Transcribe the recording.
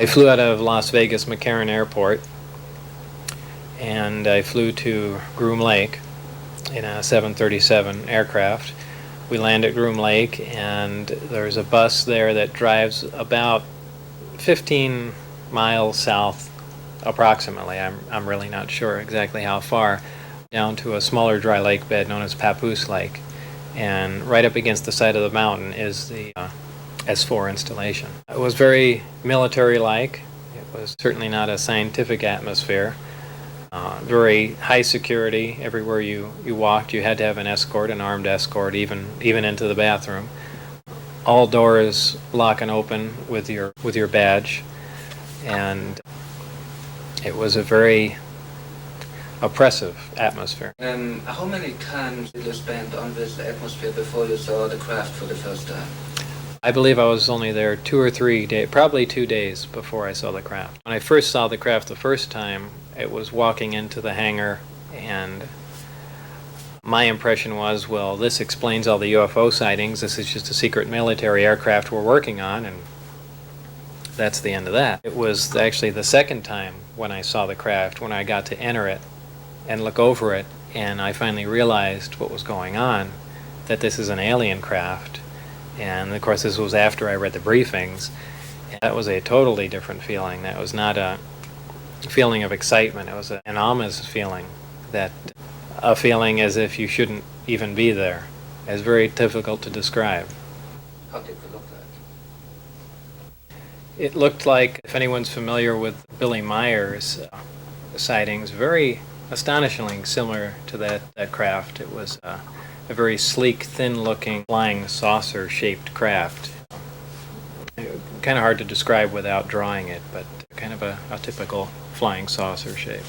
I flew out of Las Vegas McCarran Airport, and I flew to Groom Lake in a 737 aircraft. We land at Groom Lake, and there's a bus there that drives about 15 miles south, approximately. I'm really not sure exactly how far, down to a smaller dry lake bed known as Papoose Lake. And right up against the side of the mountain is the S4 installation. It was very military-like. It was certainly not a scientific atmosphere. Very high security. Everywhere you walked, you had to have an escort, an armed escort, even into the bathroom. All doors lock and open with your badge, and it was a very oppressive atmosphere. How many times did you spend on this atmosphere before you saw the craft for the first time? I believe I was only there 2 or 3 days, probably 2 days before I saw the craft. When I first saw the craft the first time, it was walking into the hangar, and my impression was, well, this explains all the UFO sightings. This is just a secret military aircraft we're working on, and that's the end of that. It was actually the second time when I saw the craft, when I got to enter it and look over it, and I finally realized what was going on, that this is an alien craft. And of course, this was after I read the briefings. And that was a totally different feeling. That was not a feeling of excitement. It was an ominous feeling, a feeling as if you shouldn't even be there. It's very difficult to describe. How did it look like? It looked like, if anyone's familiar with Billy Meyer's sightings, very astonishingly similar to that craft. It was a very sleek, thin-looking, flying saucer-shaped craft. Kind of hard to describe without drawing it, but kind of a typical flying saucer shape.